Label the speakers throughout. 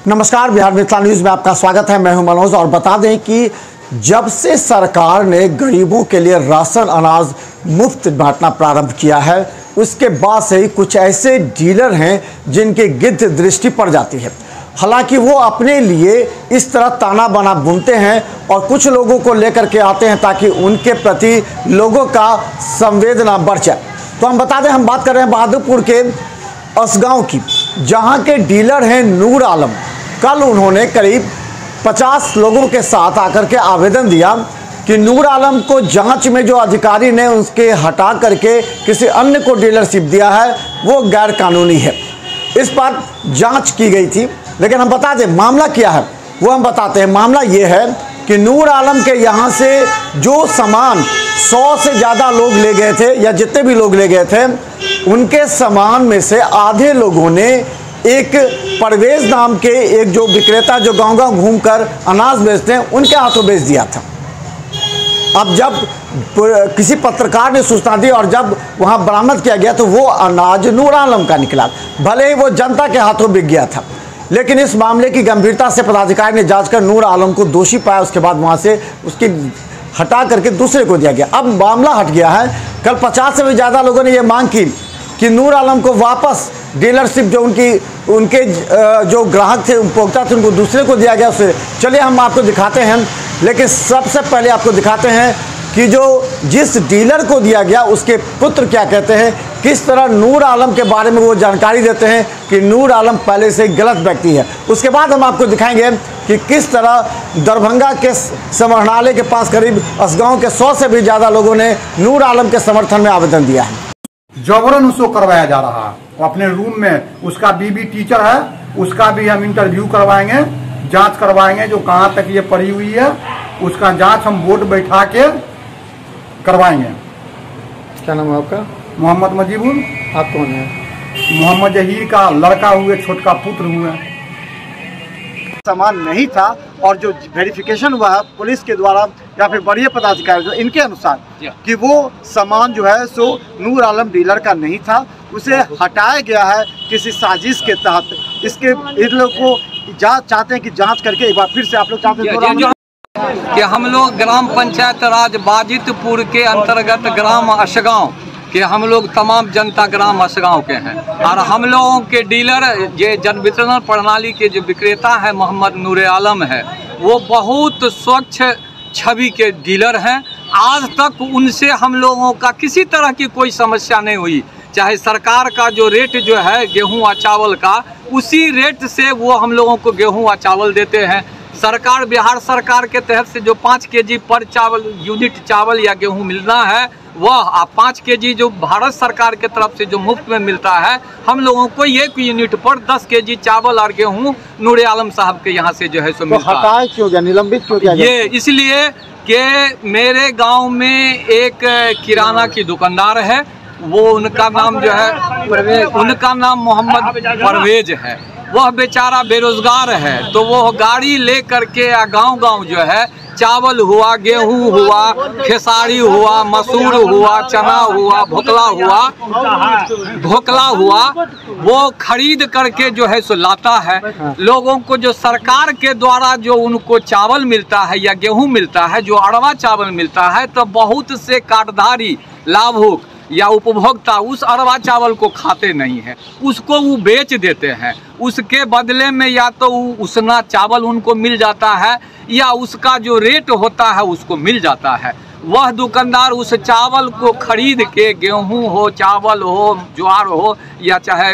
Speaker 1: नमस्कार, बिहार मिथिला न्यूज़ में आपका स्वागत है। मैं हूं मनोज और बता दें कि जब से सरकार ने गरीबों के लिए राशन अनाज मुफ्त बांटना प्रारंभ किया है, उसके बाद से ही कुछ ऐसे डीलर हैं जिनकी गिद्ध दृष्टि पड़ जाती है। हालांकि वो अपने लिए इस तरह ताना बाना बुनते हैं और कुछ लोगों को लेकर के आते हैं ताकि उनके प्रति लोगों का संवेदना बढ़ जाए। तो हम बता दें, हम बात कर रहे हैं बहादुरपुर के असगांव की, जहां के डीलर हैं नूर आलम। कल उन्होंने करीब 50 लोगों के साथ आकर के आवेदन दिया कि नूर आलम को जांच में जो अधिकारी ने उसके हटा करके किसी अन्य को डीलरशिप दिया है वो गैर कानूनी है। इस पर जांच की गई थी, लेकिन हम बता दें मामला क्या है वो हम बताते हैं। मामला ये है कि नूर आलम के यहाँ से जो सामान 100 से ज़्यादा लोग ले गए थे, या जितने भी लोग ले गए थे, उनके सामान में से आधे लोगों ने एक परवेज नाम के एक जो विक्रेता जो गांव-गांव घूमकर अनाज बेचते हैं उनके हाथों बेच दिया था। अब जब किसी पत्रकार ने सूचना दी और जब वहां बरामद किया गया तो वो अनाज नूर आलम का निकला, भले ही वो जनता के हाथों बिक गया था। लेकिन इस मामले की गंभीरता से पदाधिकारी ने जांच कर नूर आलम को दोषी पाया। उसके बाद वहां से उसकी हटा करके दूसरे को दिया गया। अब मामला हट गया है। कल 50 से भी ज़्यादा लोगों ने यह मांग की कि नूर आलम को वापस डीलरशिप जो उनके जो ग्राहक थे, उपभोक्ता थे, उनको दूसरे को दिया गया। उससे चलिए हम आपको दिखाते हैं। लेकिन सबसे पहले आपको दिखाते हैं कि जो जिस डीलर को दिया गया उसके पुत्र क्या कहते हैं, किस तरह नूर आलम के बारे में वो जानकारी देते हैं कि नूर आलम पहले से गलत व्यक्ति है। उसके बाद हम आपको दिखाएंगे कि किस तरह दरभंगा के समाहरणालय के पास करीब असगांव के 100 से भी ज़्यादा लोगों ने नूर आलम के समर्थन में आवेदन दिया है।
Speaker 2: जबरन उसको करवाया जा रहा है। अपने रूम में उसका बीबी टीचर है, उसका भी हम इंटरव्यू करवाएंगे, जांच करवाएंगे जो कहाँ तक ये पड़ी हुई है, उसका जांच हम बोर्ड बैठा के करवाएंगे।
Speaker 1: क्या नाम है आपका?
Speaker 2: मोहम्मद मजीबुल।
Speaker 1: आप कौन है?
Speaker 2: मोहम्मद जहीर का लड़का हुए, छोटका पुत्र हुए।
Speaker 1: सामान नहीं था और जो वेरिफिकेशन हुआ है पुलिस के द्वारा या फिर वरीय पदाधिकारी जो इनके अनुसार कि वो सामान जो है सो नूर आलम डीलर का नहीं था, उसे हटाया गया है किसी साजिश के तहत। इसके इन लोग को जांच चाहते हैं कि जांच करके एक बार फिर से आप लोग चाहते हैं
Speaker 3: कि हम लोग ग्राम पंचायत राज बाजितपुर के अंतर्गत ग्राम असगांव कि हम लोग तमाम जनता ग्राम असगांव के हैं और हम लोगों के डीलर ये जन वितरण प्रणाली के जो विक्रेता है मोहम्मद नूर आलम है, वो बहुत स्वच्छ छवि के डीलर हैं। आज तक उनसे हम लोगों का किसी तरह की कोई समस्या नहीं हुई। चाहे सरकार का जो रेट जो है गेहूं और चावल का, उसी रेट से वो हम लोगों को गेहूं और चावल देते हैं। सरकार बिहार सरकार के तहत से जो 5 केजी पर यूनिट चावल या गेहूं मिलना है, वह 5 केजी जो भारत सरकार के तरफ से जो मुफ्त में मिलता है, हम लोगों को 1 यूनिट पर 10 केजी चावल और गेहूं नूर आलम साहब के यहाँ से जो है सो मिलता है।
Speaker 1: हटाए क्यों गया, निलंबित क्यों किया?
Speaker 3: ये इसलिए कि मेरे गांव में एक किराना की दुकानदार है, वो उनका नाम जो है उनका नाम मोहम्मद परवेज है। वह बेचारा बेरोजगार है, तो वो गाड़ी ले करके गांव-गांव जो है चावल हुआ, गेहूं हुआ, खेसारी हुआ, मसूर हुआ, चना हुआ, ढोकला हुआ, वो खरीद करके जो है सो लाता है। लोगों को जो सरकार के द्वारा जो उनको चावल मिलता है या गेहूं मिलता है, जो अरवा चावल मिलता है, तो बहुत से कार्डधारी लाभुक या उपभोक्ता उस अरवा चावल को खाते नहीं है, उसको वो बेच देते हैं। उसके बदले में या तो उसना चावल उनको मिल जाता है या उसका जो रेट होता है उसको मिल जाता है। वह दुकानदार उस चावल को खरीद के, गेहूं हो, चावल हो, ज्वार हो या चाहे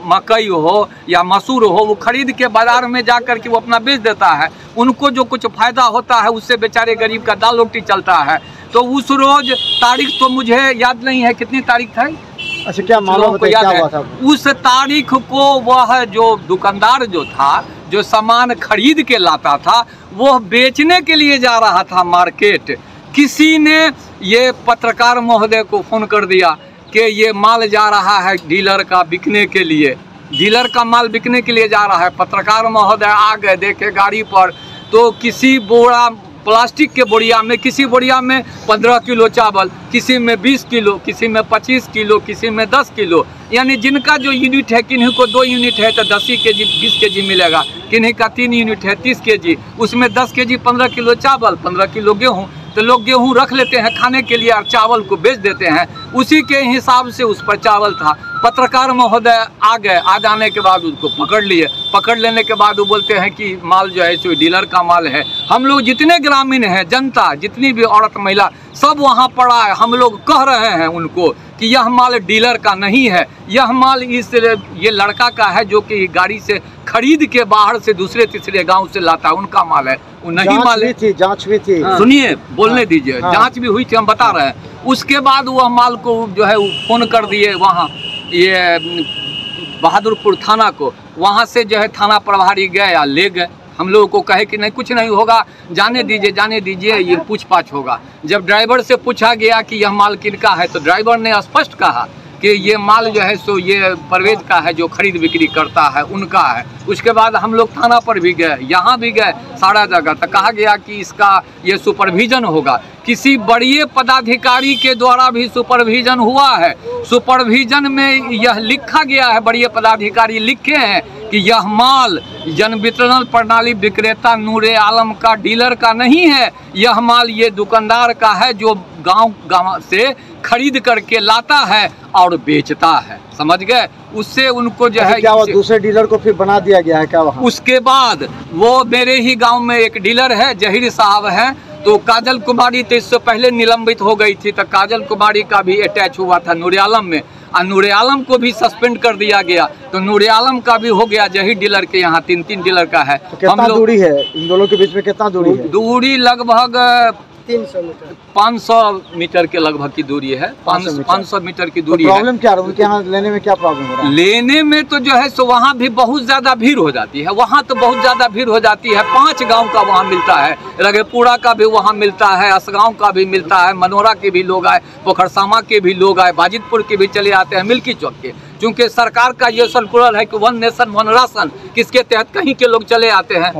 Speaker 3: मकई हो या मसूर हो, वो खरीद के बाजार में जा कर के वो अपना बेच देता है। उनको जो कुछ फायदा होता है उससे बेचारे गरीब का दाल रोटी चलता है। तो उस रोज तारीख तो मुझे याद नहीं है कितनी तारीख था।
Speaker 1: अच्छा, क्या मालूम है क्या हुआ था?
Speaker 3: उस तारीख को वह जो दुकानदार जो था, जो सामान खरीद के लाता था, वह बेचने के लिए जा रहा था मार्केट। किसी ने ये पत्रकार महोदय को फ़ोन कर दिया कि ये माल जा रहा है डीलर का बिकने के लिए, डीलर का माल बिकने के लिए जा रहा है। पत्रकार महोदय आ गए, देखे गाड़ी पर तो किसी बोरा प्लास्टिक के बोरिया में, किसी बोरिया में 15 किलो चावल, किसी में 20 किलो, किसी में 25 किलो, किसी में 10 किलो। यानी जिनका जो यूनिट है, किन्हीं को 2 यूनिट है तो 10 kg 20 kg मिलेगा, किन्हीं का 3 यूनिट है 30 kg, उसमें 10 kg 15 किलो चावल, 15 किलो गेहूँ। तो लोग गेहूँ रख लेते हैं खाने के लिए और चावल को बेच देते हैं। उसी के हिसाब से उस पर चावल था। पत्रकार महोदय आ गए, आ जाने के बाद उसको पकड़ लिए। पकड़ लेने के बाद वो बोलते हैं कि माल जो है सो डीलर का माल है। हम लोग जितने ग्रामीण हैं, जनता, जितनी भी औरत महिला, सब वहाँ पड़ा है। हम लोग कह रहे हैं उनको कि यह माल डीलर का नहीं है, यह माल ये लड़का का है जो कि गाड़ी से खरीद के बाहर से दूसरे तीसरे गांव से लाता है, उनका माल है। वो नहीं माल है।
Speaker 1: जांच भी थी।
Speaker 3: सुनिए, बोलने दीजिए। जांच भी हुई थी, हम बता रहे हैं। उसके बाद वह माल को जो है फोन कर दिए वहाँ ये बहादुरपुर थाना को। वहाँ से जो है थाना प्रभारी गए या ले गए। हम लोगों को कहे कि नहीं कुछ नहीं होगा, जाने दीजिए, ये पूछताछ होगा। जब ड्राइवर से पूछा गया कि यह माल किनका है तो ड्राइवर ने स्पष्ट कहा कि ये माल जो है सो ये परवेज का है, जो खरीद बिक्री करता है उनका है। उसके बाद हम लोग थाना पर भी गए, यहाँ भी गए, सारा जगह तो कहा गया कि इसका ये सुपरविजन होगा। किसी बड़े पदाधिकारी के द्वारा भी सुपरविजन हुआ है। सुपरविजन में यह लिखा गया है, बड़े पदाधिकारी लिखे हैं कि यह माल जन वितरण प्रणाली विक्रेता नूरे आलम का, डीलर का नहीं है। यह माल ये दुकानदार का है जो गांव से खरीद करके लाता है और बेचता है। समझ गए? उससे उनको जो है
Speaker 1: क्या वो दूसरे डीलर को फिर बना दिया गया है क्या वहाँ?
Speaker 3: उसके बाद वो मेरे ही गांव में एक डीलर है, जहीर साहब हैं, तो काजल कुमारी तो इससे पहले निलंबित हो गई थी, तो काजल कुमारी का भी अटैच हुआ था नूरे आलम में, और नूरे आलम को भी सस्पेंड कर दिया गया। तो नूरे आलम का भी हो गया जहीर डीलर के यहाँ 3 डीलर का है।
Speaker 1: तो कितना दूरी है इन दोनों के बीच में? कितना दूरी है?
Speaker 3: दूरी लगभग 500 मीटर के लगभग की दूरी है। 500 मीटर की दूरी है।
Speaker 1: प्रॉब्लम क्या है उनके यहाँ लेने में? क्या प्रॉब्लम हो रहा है?
Speaker 3: लेने में तो जो है सो वहाँ भी बहुत ज्यादा भीड़ हो जाती है। वहाँ तो बहुत ज्यादा भीड़ हो जाती है। 5 गांव का वहाँ मिलता है, रघेपुरा का भी वहाँ मिलता है, असगांव का भी मिलता है, मनोरा के भी लोग आए, पोखरसामा के भी लोग आए, बाजितपुर के भी चले आते हैं, मिल्की चौक के। क्योंकि सरकार का ये सर्कुलर है कि 1 नेशन 1 राशन, किसके तहत कहीं के लोग चले आते हैं।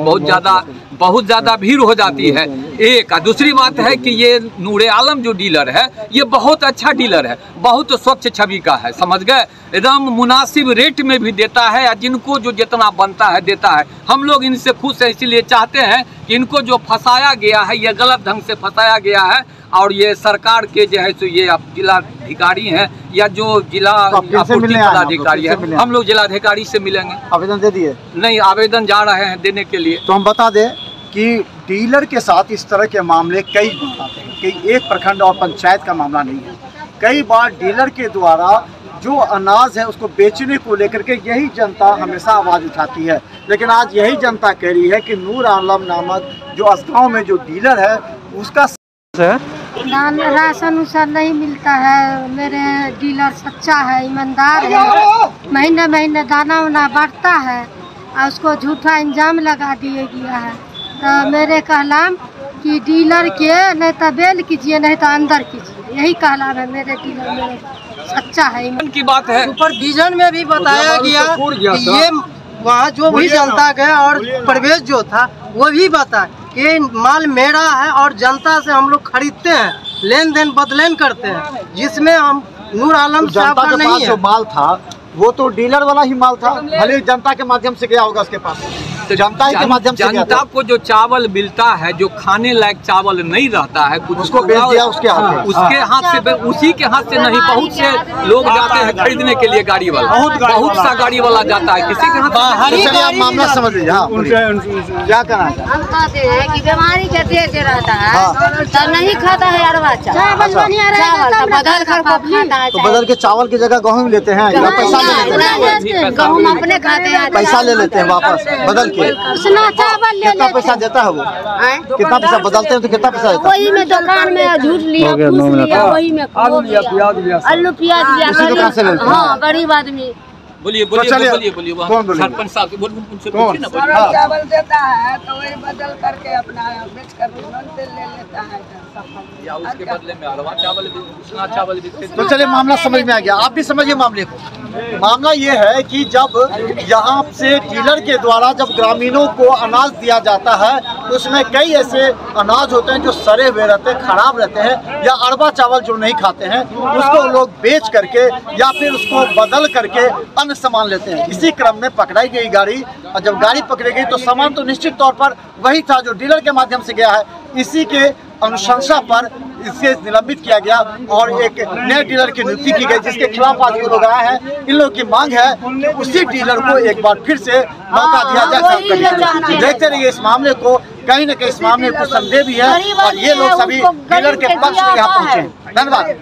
Speaker 3: बहुत ज़्यादा भीड़ हो जाती है। एक दूसरी बात है कि ये नूरे आलम जो डीलर है ये बहुत अच्छा डीलर है, बहुत स्वच्छ छवि का है। समझ गए? एकदम मुनासिब रेट में भी देता है, या जिनको जो जितना बनता है देता है। हम लोग इनसे खुश है, इसीलिए चाहते हैं कि इनको जो फंसाया गया है, ये गलत ढंग से फंसाया गया है। और ये सरकार के जो है सो ये जिलाधिकारी हैं या जो जिला आपूर्ति पदाधिकारी है, हम लोग जिलाधिकारी से मिलेंगे।
Speaker 1: आवेदन दे दिए?
Speaker 3: नहीं, आवेदन जा रहे हैं देने के लिए।
Speaker 1: तो हम बता दें कि डीलर के साथ इस तरह के मामले कई बार आते हैं कि एक प्रखंड और पंचायत का मामला नहीं है। कई बार डीलर के द्वारा जो अनाज है उसको बेचने को लेकर के यही जनता हमेशा आवाज़ उठाती है। लेकिन आज यही जनता कह रही है कि नूर आलम नामक जो असगांव में जो डीलर है उसका
Speaker 4: राशन उसन नहीं मिलता है। मेरे डीलर सच्चा है, ईमानदार है, महीने महीने दाना वाना बांटता है और उसको झूठा इंजाम लगा दिया गया है। तो मेरे कहलाम कि डीलर के नहीं तो बेल कीजिए नहीं तो अंदर कीजिए, यही कहलाम है। मेरे डीलर मेरे सच्चा है, ईमान
Speaker 3: की बात है।
Speaker 5: सुपरविजन में भी बताया गया कि ये वहाँ जो भी जनता गया और प्रवेश जो था वो भी बता कि माल मेरा है और जनता से हम लोग खरीदते हैं, लेन देन बदलेन करते हैं, जिसमें हम नूर आलम साहब का नहीं है।
Speaker 1: जो माल था वो तो डीलर वाला ही माल था, भले जनता के माध्यम से गया होगा उसके पास। तो जनता के माध्यम से
Speaker 3: जनता को जो चावल मिलता है, जो खाने लायक चावल नहीं रहता है, कुछ
Speaker 1: उसको बेच दिया उसके हाथ में।
Speaker 3: उसके हाथ से, उसी के हाथ से नहीं, बहुत से लोग जाते हैं खरीदने के लिए, गाड़ी वाला, बहुत सा गाड़ी वाला जाता है, किसी के हाथ से।
Speaker 1: आप मामला समझ लीजिए। क्या कहना है?
Speaker 4: हम कहते हैं कि बीमारी के देश रहता है तो नहीं खाता है अरवा चावल, बदल कर खाता है।
Speaker 1: तो बदल के चावल की जगह गेहूँ लेते हैं या पैसा ले लेते हैं?
Speaker 4: गेहूँ अपने खाते हैं,
Speaker 1: पैसा ले लेते हैं वापस बदल के।
Speaker 4: चावल ले
Speaker 1: कितना पैसा देता है वो? कितना पैसा बदलते हैं तो कितना पैसा देता है?
Speaker 4: वही में दुकान में झूठ लिया, वही में आलू प्याज लिया। हाँ, गरीब आदमी।
Speaker 3: बोलिए सरपंच साहब उनसे पूछिए ना।
Speaker 6: चावल देता है तो वही बदल करके अपना बेच कर ले लेता है,
Speaker 3: या उसके बदले में अरवा चावल भी, उसना चावल भी।
Speaker 1: तो चलिए मामला समझ में आ गया। आप भी समझिए मामले को। मामला ये है कि जब यहाँ से डीलर के द्वारा जब ग्रामीणों को अनाज दिया जाता है
Speaker 7: उसमें कई ऐसे अनाज होते हैं जो सड़े हुए रहते हैं, खराब रहते हैं, या अरबा चावल जो नहीं खाते हैं उसको लोग बेच करके या फिर उसको बदल करके अन्य सामान लेते हैं। इसी क्रम में पकड़ाई गई गाड़ी, और जब गाड़ी पकड़ी गई तो सामान तो निश्चित तौर पर वही था जो डीलर के माध्यम से गया है। इसी के अनुशंसा पर इससे निलंबित किया गया और एक नए डीलर की नियुक्ति की गई, जिसके खिलाफ आज लोग आए हैं। इन लोगों की मांग है कि उसी डीलर को एक बार फिर से मौका दिया जाए। देखते रहिए इस मामले को, कहीं न कहीं इस मामले में कुछ संदेह भी है और ये लोग सभी डीलर के पक्ष में यहाँ पहुंचे हैं। धन्यवाद।